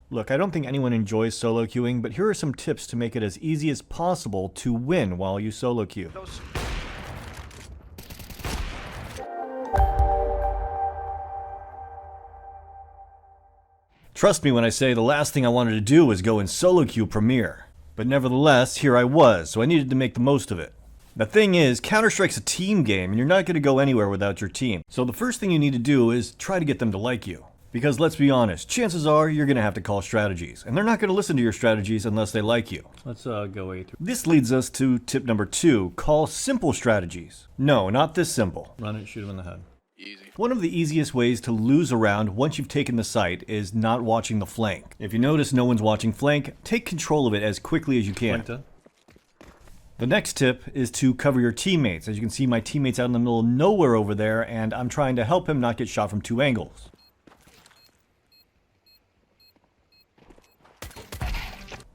Look, I don't think anyone enjoys solo queuing, but here are some tips to make it as easy as possible to win while you solo queue. Trust me when I say the last thing I wanted to do was go in solo queue Premiere. But nevertheless, here I was, so I needed to make the most of it. The thing is, Counter-Strike's a team game, and you're not going to go anywhere without your team. So the first thing you need to do is try to get them to like you. Because let's be honest, chances are you're going to have to call strategies, and they're not going to listen to your strategies unless they like you. Let's go A through. This leads us to tip number 2, call simple strategies. No, not this simple. Run it, shoot him in the head. Easy. One of the easiest ways to lose a round once you've taken the site is not watching the flank. If you notice no one's watching flank, take control of it as quickly as you can. The next tip is to cover your teammates. As you can see, my teammate's out in the middle of nowhere over there, and I'm trying to help him not get shot from 2 angles.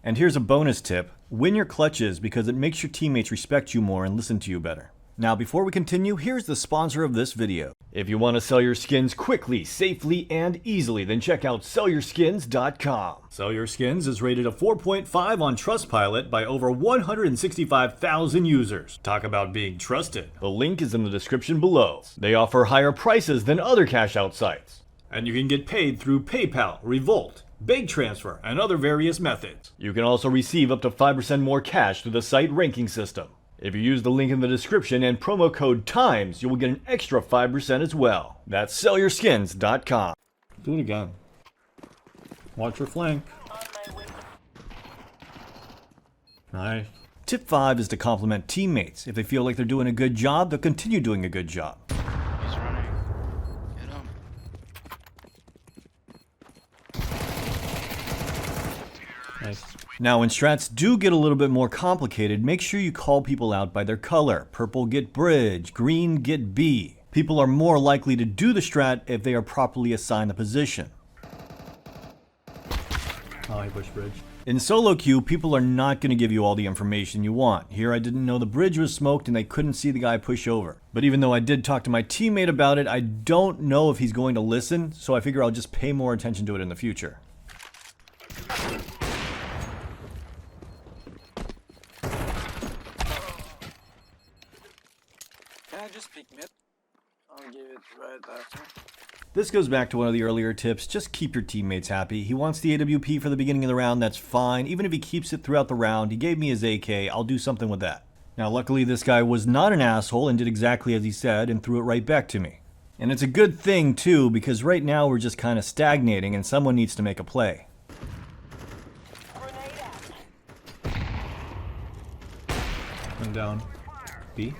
And here's a bonus tip. Win your clutches because it makes your teammates respect you more and listen to you better. Now before we continue, here's the sponsor of this video. If you want to sell your skins quickly, safely, and easily, then check out sellyyourskins.com. Sell Your Skins is rated a 4.5 on Trustpilot by over 165,000 users. Talk about being trusted. The link is in the description below. They offer higher prices than other cash out sites. And you can get paid through PayPal, Revolt, bank transfer, and other various methods. You can also receive up to 5% more cash through the site ranking system. If you use the link in the description and promo code TIMES, you will get an extra 5% as well. That's sellyyourskins.com. Do it again. Watch your flank. Nice. Tip 5 is to compliment teammates. If they feel like they're doing a good job, they'll continue doing a good job. He's running. Get him. Nice. Now, when strats do get a little bit more complicated, make sure you call people out by their color. Purple get bridge, green get B. People are more likely to do the strat if they are properly assigned the position. Oh, he pushed bridge. In solo queue, people are not going to give you all the information you want. Here I didn't know the bridge was smoked and they couldn't see the guy push over. But even though I did talk to my teammate about it, I don't know if he's going to listen, so I figure I'll just pay more attention to it in the future. Can I just peek mid? I'll give it right after. This goes back to one of the earlier tips. Just keep your teammates happy. He wants the AWP for the beginning of the round, that's fine. Even if he keeps it throughout the round, he gave me his AK, I'll do something with that. Now luckily this guy was not an asshole and did exactly as he said and threw it right back to me. And it's a good thing too, because right now we're just kind of stagnating and someone needs to make a play. One down. B.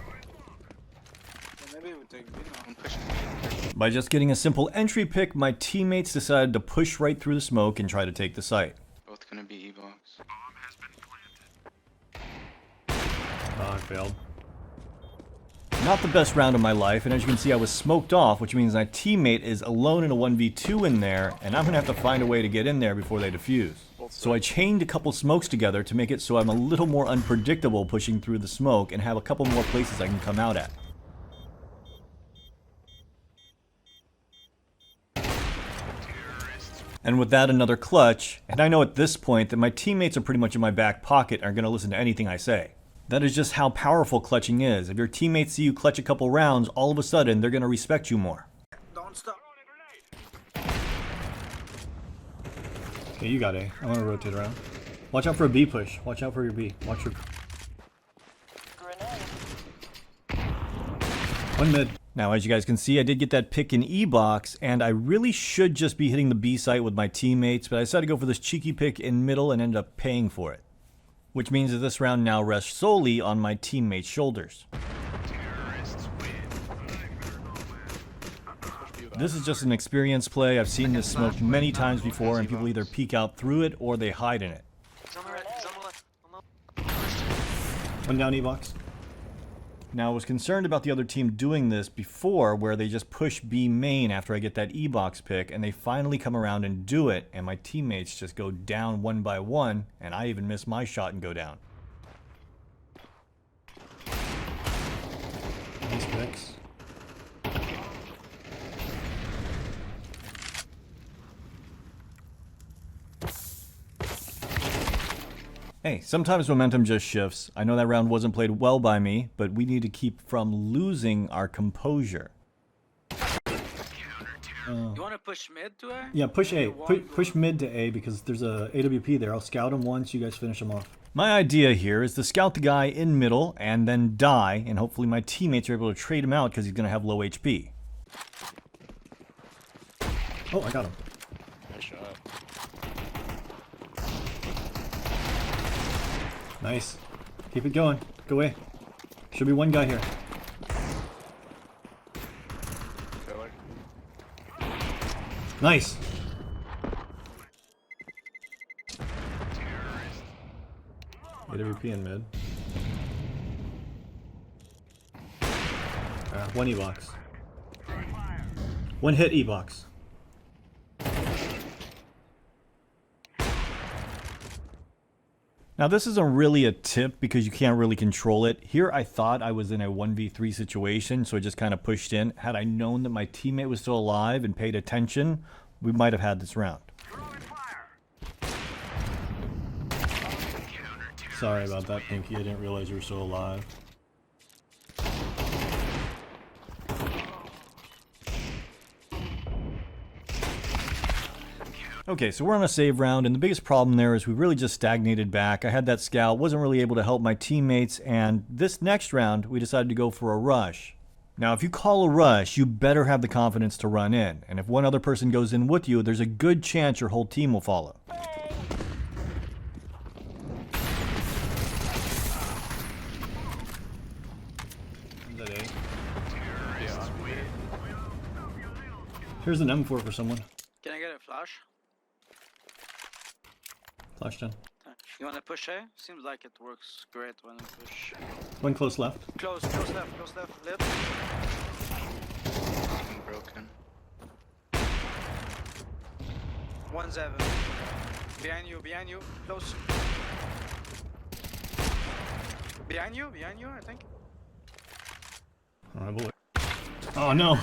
Maybe we take B now. I'm pushing. By just getting a simple entry pick, my teammates decided to push right through the smoke and try to take the site. Both gonna be E-box. Oh, I failed. Not the best round of my life, and as you can see I was smoked off, which means my teammate is alone in a 1v2 in there, and I'm gonna have to find a way to get in there before they defuse. So I chained a couple smokes together to make it so I'm a little more unpredictable pushing through the smoke and have a couple more places I can come out at. And with that, another clutch, and I know at this point that my teammates are pretty much in my back pocket and are going to listen to anything I say. That is just how powerful clutching is. If your teammates see you clutch a couple rounds, all of a sudden they're going to respect you more. Don't stop. Okay, you got A. I want to rotate around. Watch out for a B push. Watch out for your B. Watch your... One mid. Now, as you guys can see, I did get that pick in E-box, and I really should just be hitting the B site with my teammates, but I decided to go for this cheeky pick in middle and ended up paying for it. Which means that this round now rests solely on my teammates' shoulders. This is just an experience play. I've seen this smoked many times before, and people either peek out through it or they hide in it. One down E-box. Now, I was concerned about the other team doing this before, where they just push B main after I get that E-box pick, and they finally come around and do it, and my teammates just go down one by one, and I even miss my shot and go down. Nice picks. Hey, sometimes momentum just shifts. I know that round wasn't played well by me, but we need to keep from losing our composure. You want to push mid to A? Yeah, push A. Maybe Push mid to A because there's a AWP there. I'll scout him once. You guys finish him off. My idea here is to scout the guy in middle and then die, and hopefully my teammates are able to trade him out because he's going to have low HP. Oh, I got him. Nice shot. Nice. Keep it going. Go away. Should be one guy here. Filler. Nice. AWP in mid. One E-box. One hit E-box. Now this isn't really a tip because you can't really control it. Here I thought I was in a 1v3 situation, so I just kind of pushed in. Had I known that my teammate was still alive and paid attention, we might have had this round. Sorry about that, Pinky. I didn't realize you were still alive. Okay, so we're on a save round, and the biggest problem there is we really just stagnated back. I had that scout, wasn't really able to help my teammates, and this next round, we decided to go for a rush. Now, if you call a rush, you better have the confidence to run in, and if one other person goes in with you, there's a good chance your whole team will follow. Is that A? Here's an M4 for someone. Can I get a flash? Flash 10. You want to push A? Seems like it works great when you push. One close left. Close left, lip. I'm broken. 1-7. Behind you, close. Behind you, I think. Alright, bullet. Oh no!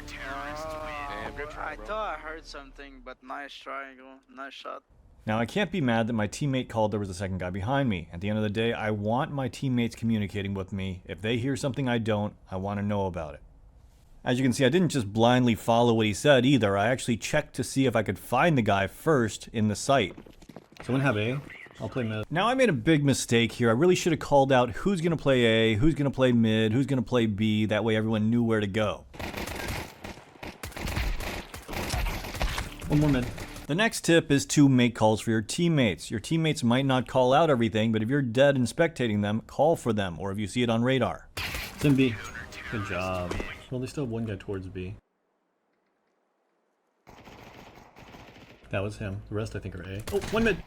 I thought I heard something, but nice try, nice shot. Now, I can't be mad that my teammate called there was a second guy behind me. At the end of the day, I want my teammates communicating with me. If they hear something I don't, I want to know about it. As you can see, I didn't just blindly follow what he said either. I actually checked to see if I could find the guy first in the site. Someone have A? I'll play mid. Now, I made a big mistake here. I really should have called out who's going to play A, who's going to play mid, who's going to play B. That way everyone knew where to go. One more mid. The next tip is to make calls for your teammates. Your teammates might not call out everything, but if you're dead and spectating them, call for them, or if you see it on radar. It's in B. Good job. Well, they still have one guy towards B. That was him. The rest, I think, are A. Oh, one mid!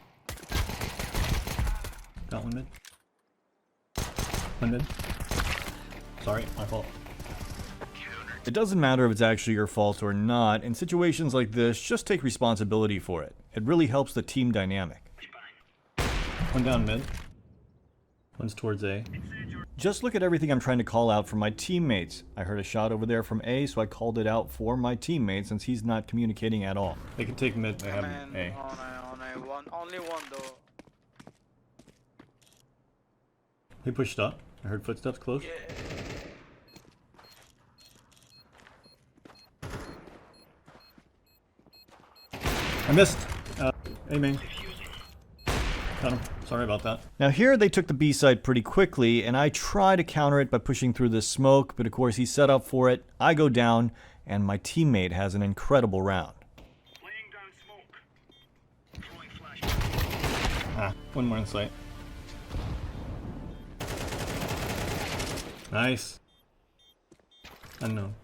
Got one mid. One mid. Sorry, my fault. It doesn't matter if it's actually your fault or not. In situations like this, just take responsibility for it. It really helps the team dynamic. One down mid. One's towards A. Just look at everything I'm trying to call out for my teammates. I heard a shot over there from A, so I called it out for my teammate since he's not communicating at all. They can take mid. They have Man, A. on A, only one though. He pushed up. I heard footsteps close. Yeah. I missed. A main. Got him. Sorry about that. Now here they took the B site pretty quickly, and I try to counter it by pushing through this smoke, but of course he's set up for it. I go down, and my teammate has an incredible round. Ah, one more in sight. Nice. Unknown.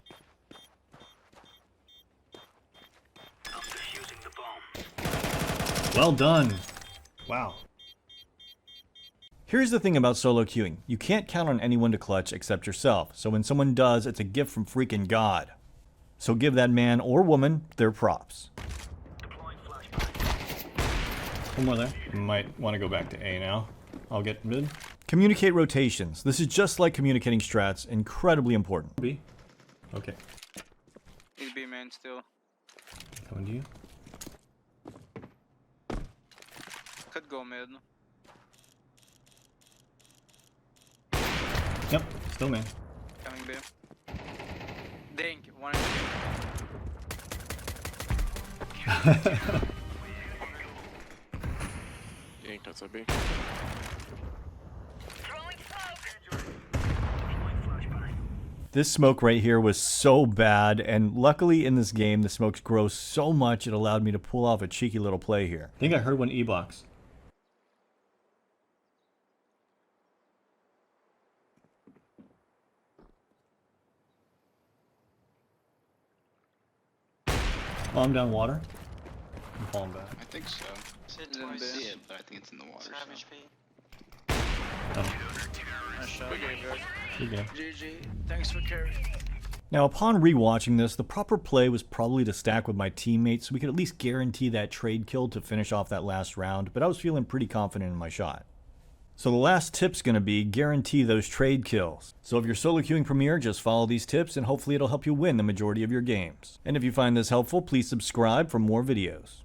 Well done. Wow. Here's the thing about solo queuing. You can't count on anyone to clutch except yourself. So when someone does, it's a gift from freaking God. So give that man or woman their props. One more there. Might want to go back to A now. I'll get mid. Communicate rotations. This is just like communicating strats, incredibly important. B. Okay. He's B main still. Coming to you. Could go mid. Yep, still main. Coming B. Dink, one and You think that's a B? This smoke right here was so bad, and luckily in this game the smokes grow so much it allowed me to pull off a cheeky little play here. I think I heard one E-box. Bomb down water. I'm falling back. I think so. It's I in don't B. see it, but I think it's in the water. Savage So. B. Nice shot. Good game, guys. Good game. GG. Thanks for carrying. Now upon rewatching this, the proper play was probably to stack with my teammates so we could at least guarantee that trade kill to finish off that last round, but I was feeling pretty confident in my shot. So the last tip's going to be guarantee those trade kills. So if you're solo queuing Premier, just follow these tips and hopefully it'll help you win the majority of your games. And if you find this helpful, please subscribe for more videos.